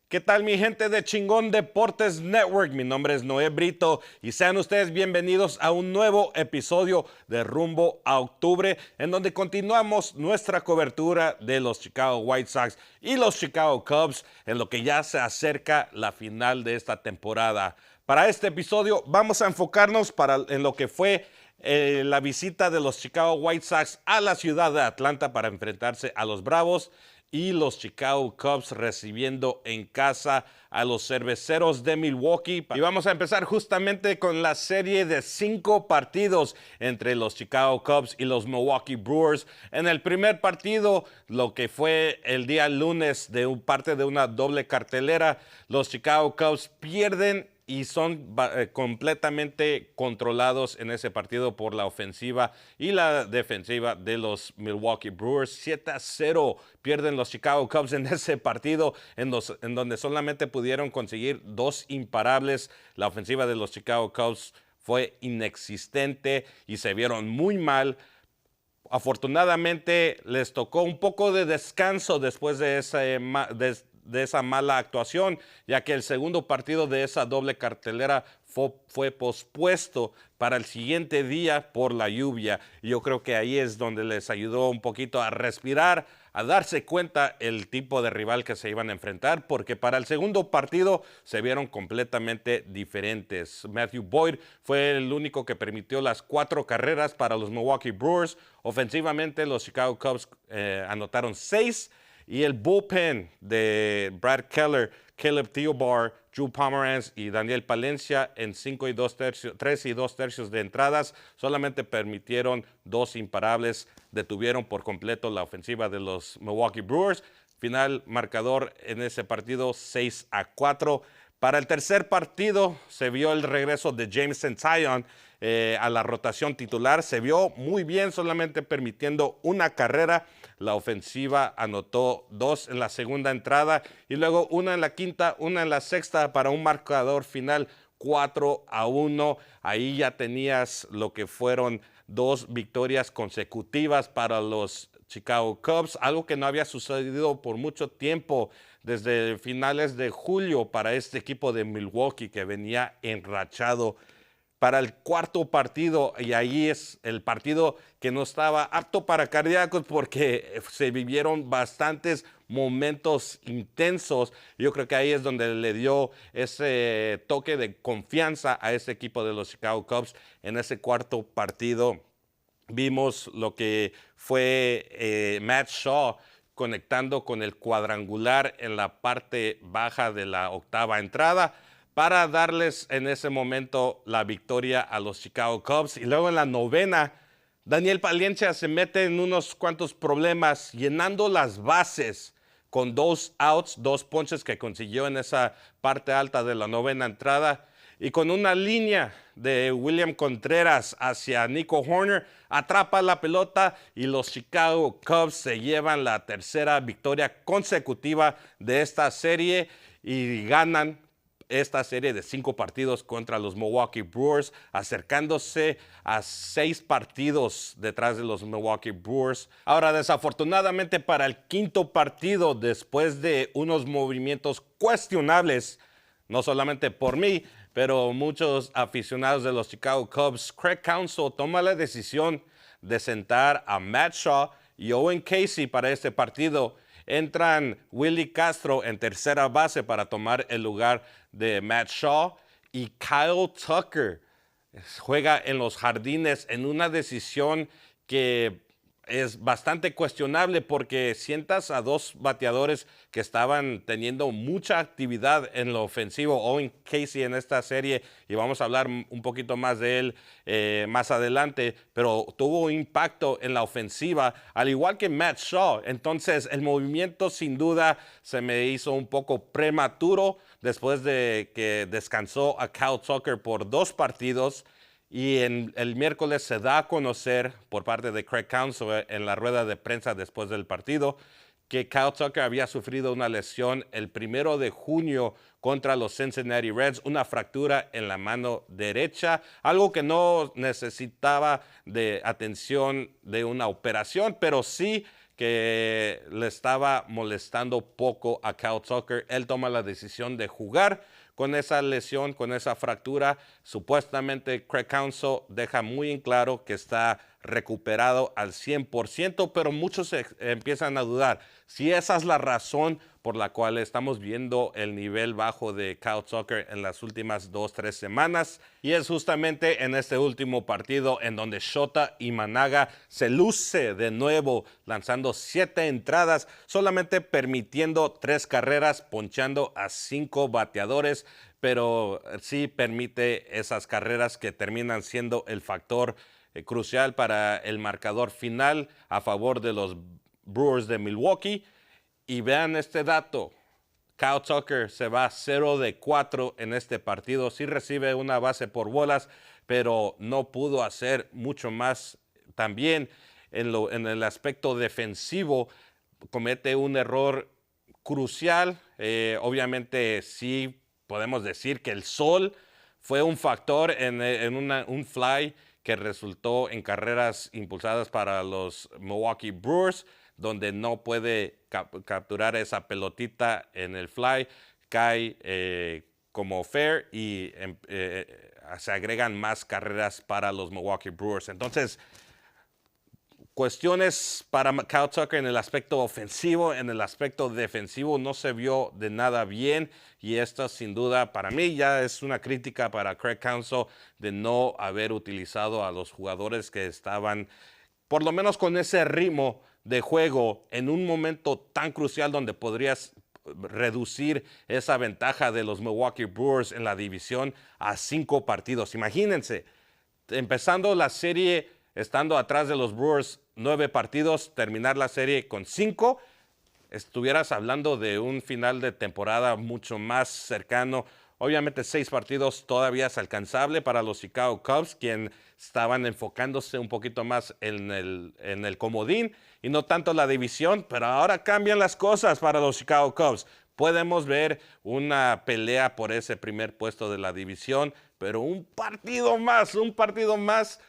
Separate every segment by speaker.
Speaker 1: ¿Qué tal mi gente de Chingón Deportes Network? Mi nombre es Noé Brito y sean ustedes bienvenidos a un nuevo episodio de Rumbo a Octubre, en donde continuamos nuestra cobertura de los Chicago White Sox y los Chicago Cubs en lo que ya se acerca la final de esta temporada. Para este episodio vamos a enfocarnos en lo que fue la visita de los Chicago White Sox a la ciudad de Atlanta para enfrentarse a los Bravos y los Chicago Cubs recibiendo en casa a los Cerveceros de Milwaukee. Y vamos a empezar justamente con la serie de 5 partidos entre los Chicago Cubs y los Milwaukee Brewers. En el primer partido, lo que fue el día lunes de parte de una doble cartelera, los Chicago Cubs pierden y son completamente controlados en ese partido por la ofensiva y la defensiva de los Milwaukee Brewers. 7-0 pierden los Chicago Cubs en ese partido, en donde solamente pudieron conseguir 2 imparables. La ofensiva de los Chicago Cubs fue inexistente y se vieron muy mal. Afortunadamente les tocó un poco de descanso después de esa mala actuación, ya que el segundo partido de esa doble cartelera fue pospuesto para el siguiente día por la lluvia. Y yo creo que ahí es donde les ayudó un poquito a respirar, a darse cuenta el tipo de rival que se iban a enfrentar, porque para el segundo partido se vieron completamente diferentes. Matthew Boyd fue el único que permitió las 4 carreras para los Milwaukee Brewers. Ofensivamente, los Chicago Cubs anotaron 6. Y el bullpen de Brad Keller, Caleb Theobar, Drew Pomeranz y Daniel Palencia en 3 y 2 tercios de entradas solamente permitieron 2 imparables, detuvieron por completo la ofensiva de los Milwaukee Brewers. Final marcador en ese partido 6-4. Para el tercer partido se vio el regreso de Jameson Taillon a la rotación titular. Se vio muy bien, solamente permitiendo una carrera. La ofensiva anotó 2 en la segunda entrada y luego 1 en la quinta, 1 en la sexta para un marcador final 4-1. Ahí ya tenías lo que fueron 2 victorias consecutivas para los Chicago Cubs, algo que no había sucedido por mucho tiempo, desde finales de julio para este equipo de Milwaukee que venía enrachado. Para el cuarto partido, y ahí es el partido que no estaba apto para cardíacos porque se vivieron bastantes momentos intensos. Yo creo que ahí es donde le dio ese toque de confianza a ese equipo de los Chicago Cubs. En ese cuarto partido vimos lo que fue Matt Shaw conectando con el cuadrangular en la parte baja de la octava entrada para darles en ese momento la victoria a los Chicago Cubs. Y luego en la novena, Daniel Palencia se mete en unos cuantos problemas, llenando las bases con 2 outs, 2 ponches que consiguió en esa parte alta de la novena entrada. Y con una línea de William Contreras hacia Nico Hoerner, atrapa la pelota y los Chicago Cubs se llevan la tercera victoria consecutiva de esta serie y ganan esta serie de 5 partidos contra los Milwaukee Brewers, acercándose a 6 partidos detrás de los Milwaukee Brewers. Ahora, desafortunadamente para el quinto partido, después de unos movimientos cuestionables, no solamente por mí, pero muchos aficionados de los Chicago Cubs, Craig Counsell toma la decisión de sentar a Matt Shaw y Owen Casey para este partido. Entran Willie Castro en tercera base para tomar el lugar de Matt Shaw y Kyle Tucker juega en los jardines en una decisión que es bastante cuestionable porque sientas a 2 bateadores que estaban teniendo mucha actividad en lo ofensivo. Owen Casey en esta serie, y vamos a hablar un poquito más de él más adelante, pero tuvo un impacto en la ofensiva, al igual que Matt Shaw. Entonces el movimiento sin duda se me hizo un poco prematuro después de que descansó a Kyle Tucker por 2 partidos. Y el miércoles se da a conocer por parte de Craig Counsell en la rueda de prensa después del partido que Kyle Tucker había sufrido una lesión el 1 de junio contra los Cincinnati Reds, una fractura en la mano derecha, algo que no necesitaba de atención de una operación, pero sí que le estaba molestando poco a Kyle Tucker. Él toma la decisión de jugar con esa lesión, con esa fractura. Supuestamente Craig Counsell deja muy en claro que está recuperado al 100%, pero muchos empiezan a dudar si esa es la razón por la cual estamos viendo el nivel bajo de Kyle Tucker en las últimas 2-3 semanas. Y es justamente en este último partido en donde Shota Imanaga se luce de nuevo, lanzando 7 entradas, solamente permitiendo 3 carreras, ponchando a 5 bateadores, pero sí permite esas carreras que terminan siendo el factor crucial para el marcador final a favor de los Brewers de Milwaukee. Y vean este dato, Kyle Tucker se va 0-4 en este partido, sí recibe una base por bolas, pero no pudo hacer mucho más. También en el aspecto defensivo comete un error crucial. Obviamente sí podemos decir que el sol fue un factor en un fly que resultó en carreras impulsadas para los Milwaukee Brewers, donde no puede capturar esa pelotita en el fly, cae como fair y se agregan más carreras para los Milwaukee Brewers. Entonces, cuestiones para Kyle Tucker en el aspecto ofensivo, en el aspecto defensivo no se vio de nada bien, y esto sin duda para mí ya es una crítica para Craig Counsell de no haber utilizado a los jugadores que estaban por lo menos con ese ritmo de juego en un momento tan crucial donde podrías reducir esa ventaja de los Milwaukee Brewers en la división a 5 partidos. Imagínense, empezando la serie estando atrás de los Brewers 9 partidos, terminar la serie con 5, estuvieras hablando de un final de temporada mucho más cercano. Obviamente 6 partidos todavía es alcanzable para los Chicago Cubs, quienes estaban enfocándose un poquito más en el comodín y no tanto la división, pero ahora cambian las cosas para los Chicago Cubs. Podemos ver una pelea por ese primer puesto de la división, pero un partido más,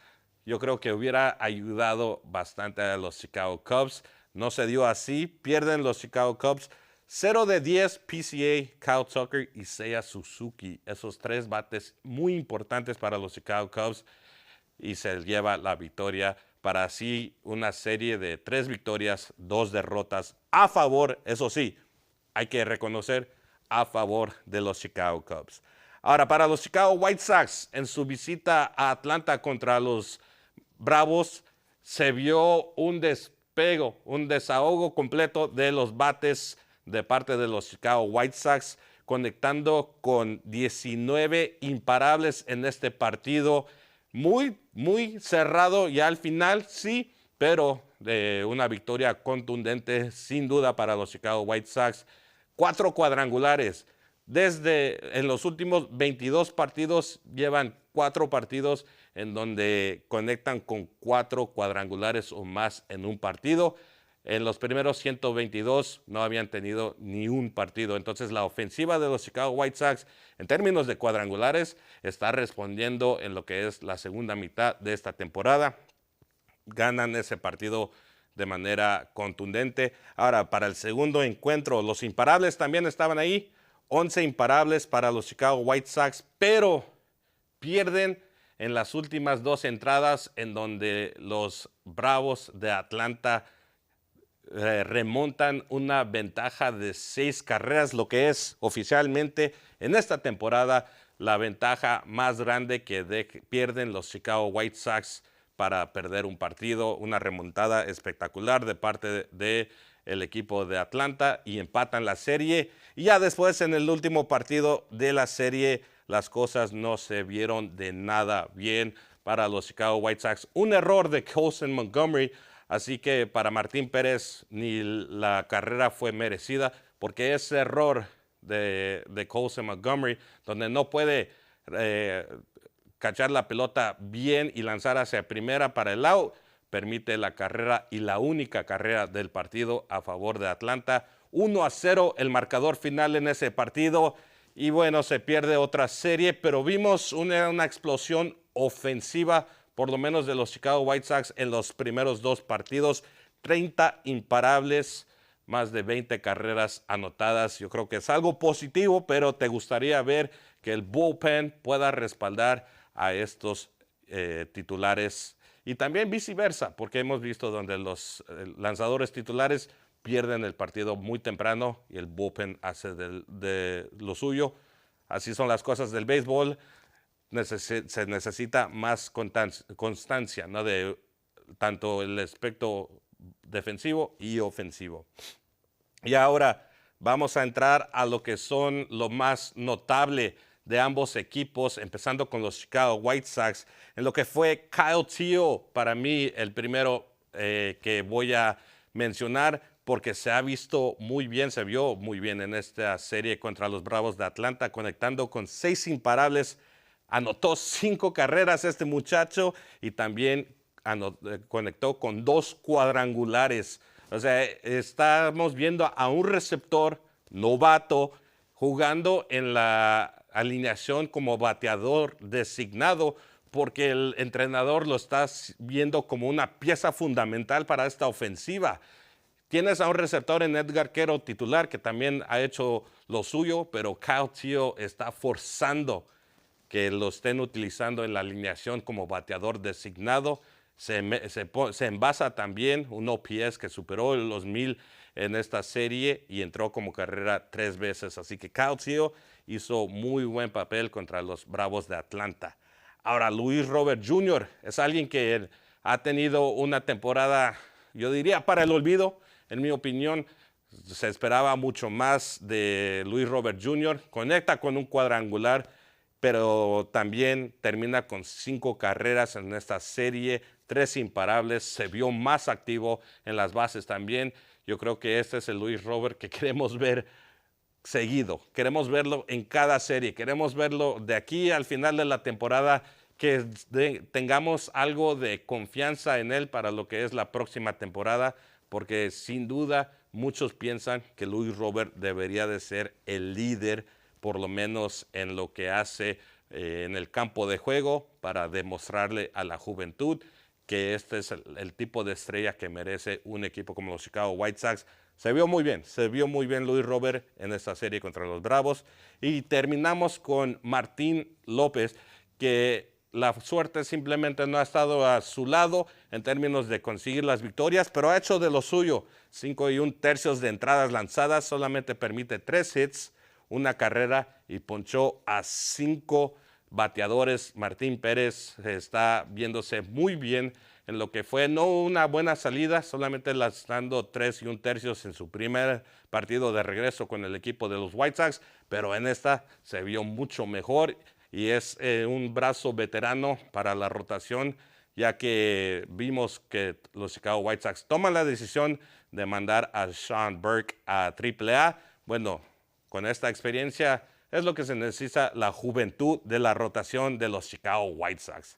Speaker 1: yo creo que hubiera ayudado bastante a los Chicago Cubs. No se dio así, pierden los Chicago Cubs. 0-10 PCA, Kyle Tucker y Seiya Suzuki. Esos 3 bates muy importantes para los Chicago Cubs, y se lleva la victoria para así una serie de 3 victorias, 2 derrotas a favor, eso sí, hay que reconocer, a favor de los Chicago Cubs. Ahora, para los Chicago White Sox, en su visita a Atlanta contra los Bravos, se vio un despego, un desahogo completo de los bates de parte de los Chicago White Sox, conectando con 19 imparables en este partido. Muy cerrado ya al final, sí, pero de una victoria contundente, sin duda, para los Chicago White Sox. 4 cuadrangulares. En los últimos 22 partidos, llevan 4 partidos en donde conectan con 4 cuadrangulares o más en un partido. En los primeros 122 no habían tenido ni un partido. Entonces la ofensiva de los Chicago White Sox en términos de cuadrangulares está respondiendo en lo que es la segunda mitad de esta temporada. Ganan ese partido de manera contundente. Ahora, para el segundo encuentro, los imparables también estaban ahí. 11 imparables para los Chicago White Sox, pero pierden en las últimas 2 entradas en donde los Bravos de Atlanta remontan una ventaja de 6 carreras, lo que es oficialmente en esta temporada la ventaja más grande que pierden los Chicago White Sox para perder un partido. Una remontada espectacular de parte del equipo de Atlanta, y empatan la serie. Y ya después, en el último partido de la serie, las cosas no se vieron de nada bien para los Chicago White Sox. Un error de Colson Montgomery. Así que para Martín Pérez ni la carrera fue merecida, porque ese error de Colson Montgomery, donde no puede cachar la pelota bien y lanzar hacia primera para el out, permite la carrera, y la única carrera del partido a favor de Atlanta. 1-0 el marcador final en ese partido, y bueno, se pierde otra serie, pero vimos una explosión ofensiva por lo menos de los Chicago White Sox en los primeros 2 partidos. 30 imparables, más de 20 carreras anotadas. Yo creo que es algo positivo, pero te gustaría ver que el bullpen pueda respaldar a estos titulares y también viceversa, porque hemos visto donde los lanzadores titulares pierden el partido muy temprano y el bullpen hace de lo suyo. Así son las cosas del béisbol. Se necesita más constancia, ¿no? De tanto el aspecto defensivo y ofensivo. Y ahora vamos a entrar a lo que son lo más notable de ambos equipos, empezando con los Chicago White Sox, en lo que fue Kyle Teo, para mí el primero que voy a mencionar, porque se ha visto muy bien, se vio muy bien en esta serie contra los Bravos de Atlanta, conectando con 6 imparables, anotó 5 carreras este muchacho y también conectó con 2 cuadrangulares. O sea, estamos viendo a un receptor novato jugando en la alineación como bateador designado, porque el entrenador lo está viendo como una pieza fundamental para esta ofensiva. Tienes a un receptor en Edgar Quero titular que también ha hecho lo suyo, pero Kyle Teo está forzando que lo estén utilizando en la alineación como bateador designado. Se envasa también un OPS que superó los 1000 en esta serie y entró como carrera 3 veces. Así que Kyle Teo hizo muy buen papel contra los Bravos de Atlanta. Ahora, Luis Robert Jr. es alguien que ha tenido una temporada, yo diría, para el olvido. En mi opinión, se esperaba mucho más de Luis Robert Jr. Conecta con un cuadrangular, pero también termina con 5 carreras en esta serie, 3 imparables, se vio más activo en las bases también. Yo creo que este es el Luis Robert que queremos ver seguido, queremos verlo en cada serie, queremos verlo de aquí al final de la temporada, que tengamos algo de confianza en él para lo que es la próxima temporada, porque sin duda muchos piensan que Luis Robert debería de ser el líder, por lo menos en lo que hace en el campo de juego, para demostrarle a la juventud que este es el tipo de estrella que merece un equipo como los Chicago White Sox. Se vio muy bien Luis Robert en esta serie contra los Bravos. Y terminamos con Martín López, que la suerte simplemente no ha estado a su lado en términos de conseguir las victorias, pero ha hecho de lo suyo. 5 1/3 de entradas lanzadas, solamente permite 3 hits, una carrera y ponchó a 5 bateadores. Martín Pérez está viéndose muy bien en lo que fue no una buena salida, solamente lanzando 3 1/3 en su primer partido de regreso con el equipo de los White Sox, pero en esta se vio mucho mejor y es un brazo veterano para la rotación, ya que vimos que los Chicago White Sox toman la decisión de mandar a Sean Burke a AAA. Bueno, con esta experiencia es lo que se necesita, la juventud de la rotación de los Chicago White Sox.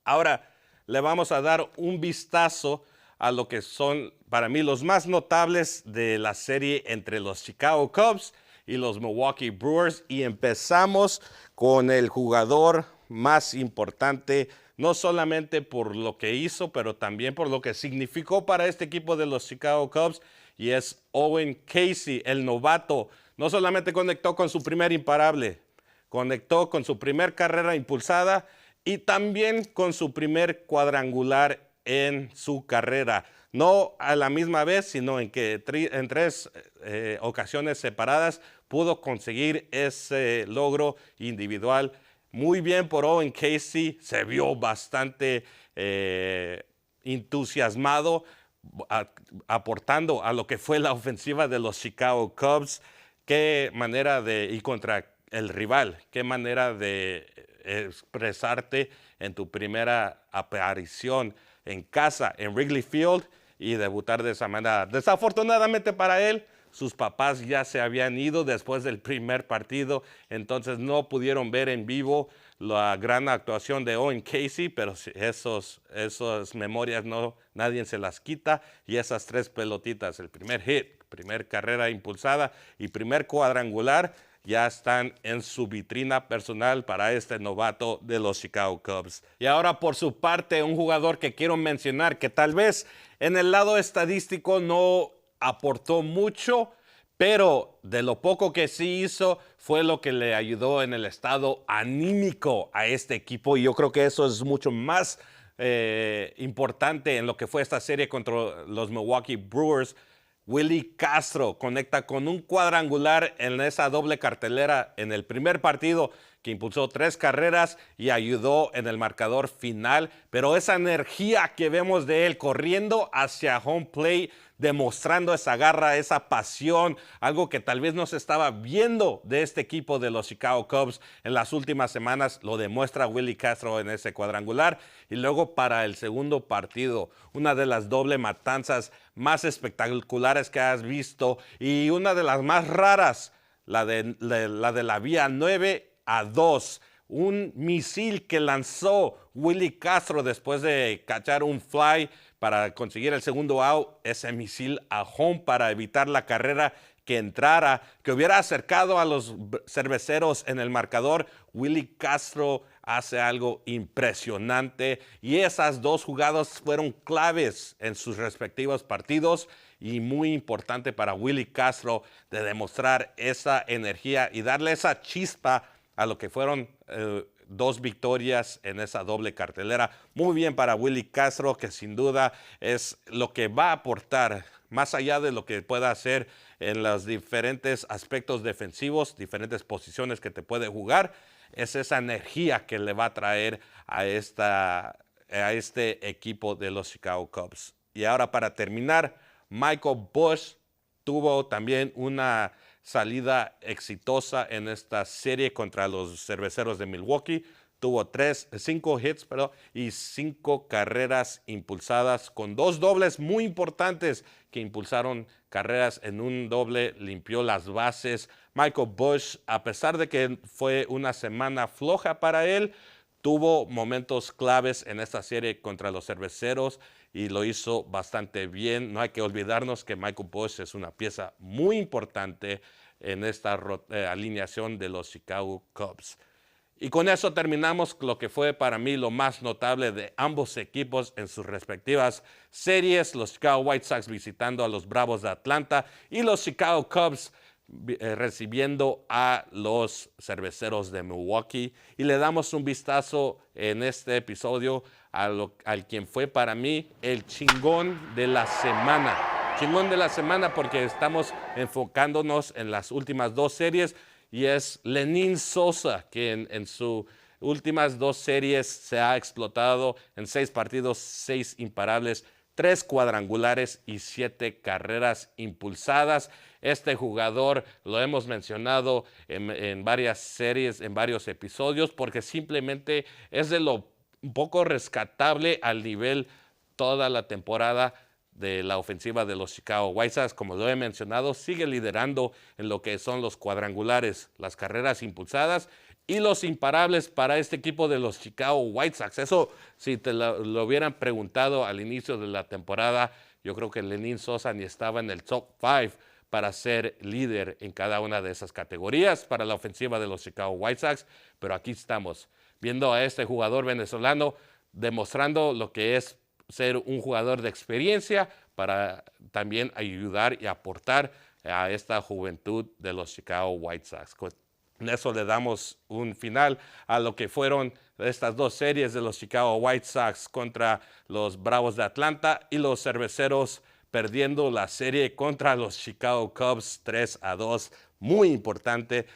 Speaker 1: Ahora le vamos a dar un vistazo a lo que son para mí los más notables de la serie entre los Chicago Cubs y los Milwaukee Brewers, y empezamos con el jugador más importante, no solamente por lo que hizo, pero también por lo que significó para este equipo de los Chicago Cubs, y es Owen Casey, el novato. No solamente conectó con su primer imparable, conectó con su primer carrera impulsada y también con su primer cuadrangular en su carrera. No a la misma vez, sino en que en 3 ocasiones separadas pudo conseguir ese logro individual. Muy bien por Owen Casey, se vio bastante entusiasmado, aportando a lo que fue la ofensiva de los Chicago Cubs. Qué manera y contra el rival, qué manera de expresarte en tu primera aparición en casa, en Wrigley Field, y debutar de esa manera. Desafortunadamente para él, sus papás ya se habían ido después del primer partido, entonces no pudieron ver en vivo la gran actuación de Owen Casey, pero esas memorias nadie se las quita, y esas 3 pelotitas, el primer hit, primer carrera impulsada y primer cuadrangular, ya están en su vitrina personal para este novato de los Chicago Cubs. Y ahora por su parte, un jugador que quiero mencionar que tal vez en el lado estadístico no aportó mucho, pero de lo poco que sí hizo fue lo que le ayudó en el estado anímico a este equipo, y yo creo que eso es mucho más importante en lo que fue esta serie contra los Milwaukee Brewers. Willie Castro conecta con un cuadrangular en esa doble cartelera en el primer partido, que impulsó 3 carreras y ayudó en el marcador final. Pero esa energía que vemos de él corriendo hacia home plate, demostrando esa garra, esa pasión, algo que tal vez no se estaba viendo de este equipo de los Chicago Cubs en las últimas semanas, lo demuestra Willie Castro en ese cuadrangular. Y luego para el segundo partido, una de las doble matanzas más espectaculares que has visto y una de las más raras, la de la vía 9-2. Un misil que lanzó Willie Castro después de cachar un fly para conseguir el segundo out, ese misil a home para evitar la carrera que entrara, que hubiera acercado a los cerveceros en el marcador. Willie Castro hace algo impresionante y esas 2 jugadas fueron claves en sus respectivos partidos, y muy importante para Willie Castro de demostrar esa energía y darle esa chispa a lo que fueron 2 victorias en esa doble cartelera. Muy bien para Willie Castro, que sin duda es lo que va a aportar, más allá de lo que pueda hacer en los diferentes aspectos defensivos, diferentes posiciones que te puede jugar, es esa energía que le va a traer a este equipo de los Chicago Cubs. Y ahora para terminar, Michael Busch tuvo también una salida exitosa en esta serie contra los cerveceros de Milwaukee. Tuvo 5 hits y 5 carreras impulsadas, con 2 dobles muy importantes que impulsaron carreras. En un doble limpió las bases. Michael Busch, a pesar de que fue una semana floja para él, tuvo momentos claves en esta serie contra los cerveceros y lo hizo bastante bien. No hay que olvidarnos que Michael Busch es una pieza muy importante en esta alineación de los Chicago Cubs. Y con eso terminamos lo que fue para mí lo más notable de ambos equipos en sus respectivas series. Los Chicago White Sox visitando a los Bravos de Atlanta y los Chicago Cubs recibiendo a los cerveceros de Milwaukee. Y le damos un vistazo en este episodio al quien fue para mí el chingón de la semana. Chingón de la semana porque estamos enfocándonos en las últimas 2 series, y es Lenyn Sosa, que en sus últimas 2 series se ha explotado en 6 partidos, 6 imparables, 3 cuadrangulares y 7 carreras impulsadas. Este jugador lo hemos mencionado en varias series, en varios episodios, porque simplemente es de lo un poco rescatable al nivel toda la temporada de la ofensiva de los Chicago White Sox. Como lo he mencionado, sigue liderando en lo que son los cuadrangulares, las carreras impulsadas y los imparables para este equipo de los Chicago White Sox. Eso, si te lo hubieran preguntado al inicio de la temporada, yo creo que Lenyn Sosa ni estaba en el top 5 para ser líder en cada una de esas categorías para la ofensiva de los Chicago White Sox. Pero aquí estamos, viendo a este jugador venezolano demostrando lo que es ser un jugador de experiencia para también ayudar y aportar a esta juventud de los Chicago White Sox. Con eso le damos un final a lo que fueron estas 2 series de los Chicago White Sox contra los Bravos de Atlanta y los cerveceros perdiendo la serie contra los Chicago Cubs 3-2. Muy importante,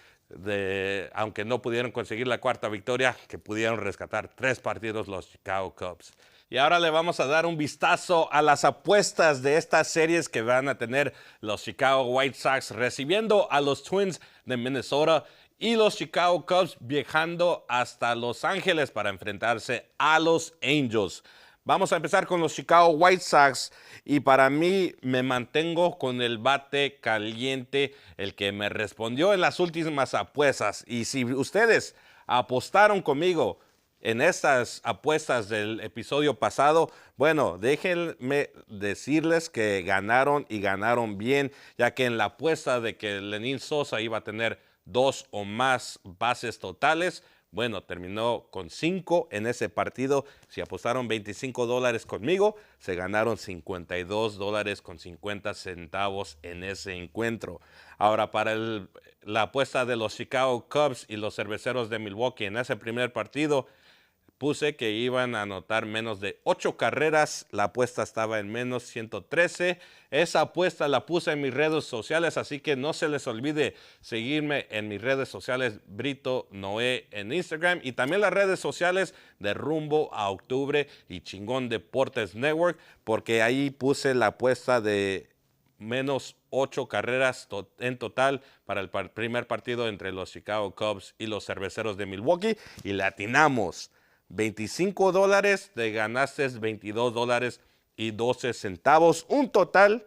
Speaker 1: aunque no pudieron conseguir la 4ª victoria, que pudieron rescatar 3 partidos los Chicago Cubs. Y ahora le vamos a dar un vistazo a las apuestas de estas series que van a tener los Chicago White Sox recibiendo a los Twins de Minnesota y los Chicago Cubs viajando hasta Los Ángeles para enfrentarse a los Angels. Vamos a empezar con los Chicago White Sox y para mí me mantengo con el bate caliente, el que me respondió en las últimas apuestas. Y si ustedes apostaron conmigo en estas apuestas del episodio pasado, bueno, déjenme decirles que ganaron y ganaron bien, ya que en la apuesta de que Lenyn Sosa iba a tener 2 o más bases totales. Bueno, terminó con 5 en ese partido. Si apostaron $25 conmigo, se ganaron $52 con 50 centavos en ese encuentro. Ahora, para la apuesta de los Chicago Cubs y los Cerveceros de Milwaukee en ese primer partido, puse que iban a anotar menos de 8 carreras. La apuesta estaba en menos 113. Esa apuesta la puse en mis redes sociales, así que no se les olvide seguirme en mis redes sociales, Brito Noé en Instagram, y también las redes sociales de Rumbo a Octubre y Chingón Deportes Network, porque ahí puse la apuesta de menos 8 carreras en total para el primer partido entre los Chicago Cubs y los Cerveceros de Milwaukee, y le atinamos. $25, te ganaste $22.12. Un total,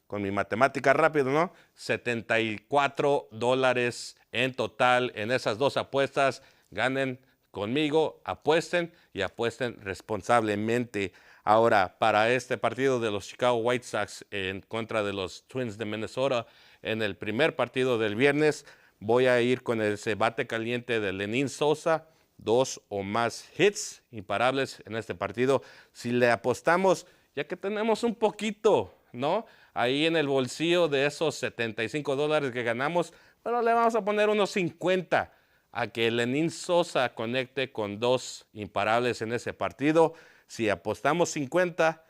Speaker 1: con mi matemática rápido, ¿no? $74 en total en esas dos apuestas. Ganen conmigo, apuesten y apuesten responsablemente. Ahora, para este partido de los Chicago White Sox en contra de los Twins de Minnesota, en el primer partido del viernes, voy a ir con el bate caliente de Lenyn Sosa. 2 o más hits imparables en este partido. Si le apostamos, ya que tenemos un poquito, ¿no?, ahí en el bolsillo de esos $75 que ganamos, bueno, le vamos a poner unos 50 a que Lenyn Sosa conecte con 2 imparables en ese partido. Si apostamos 50,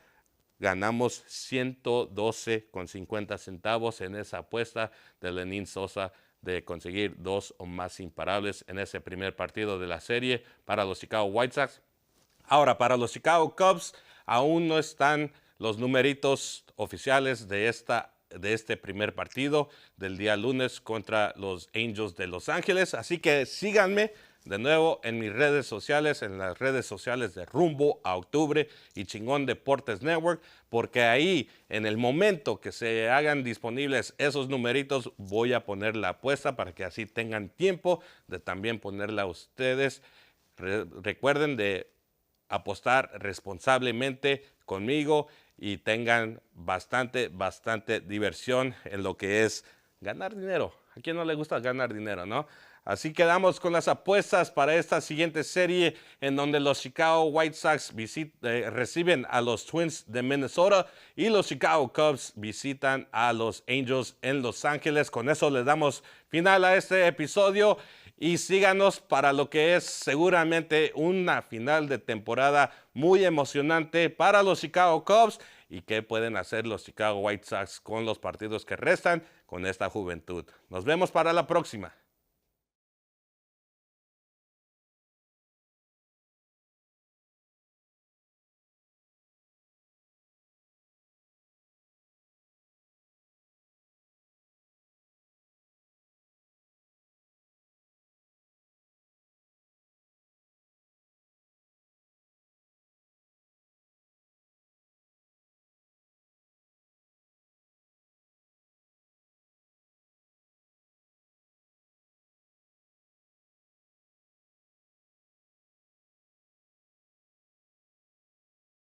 Speaker 1: ganamos 112 con 50 centavos en esa apuesta de Lenyn Sosa de conseguir 2 o más imparables en ese primer partido de la serie para los Chicago White Sox. Ahora, para los Chicago Cubs, aún no están los numeritos oficiales de este primer partido del día lunes contra los Angels de Los Ángeles. Así que síganme de nuevo en mis redes sociales, en las redes sociales de Rumbo a Octubre y Chingón Deportes Network, porque ahí, en el momento que se hagan disponibles esos numeritos, voy a poner la apuesta para que así tengan tiempo de también ponerla a ustedes. Recuerden de apostar responsablemente conmigo y tengan bastante diversión en lo que es ganar dinero. ¿A quién no le gusta ganar dinero, no? Así quedamos con las apuestas para esta siguiente serie en donde los Chicago White Sox reciben a los Twins de Minnesota y los Chicago Cubs visitan a los Angels en Los Ángeles. Con eso le damos final a este episodio y síganos para lo que es seguramente una final de temporada muy emocionante para los Chicago Cubs y qué pueden hacer los Chicago White Sox con los partidos que restan con esta juventud. Nos vemos para la próxima.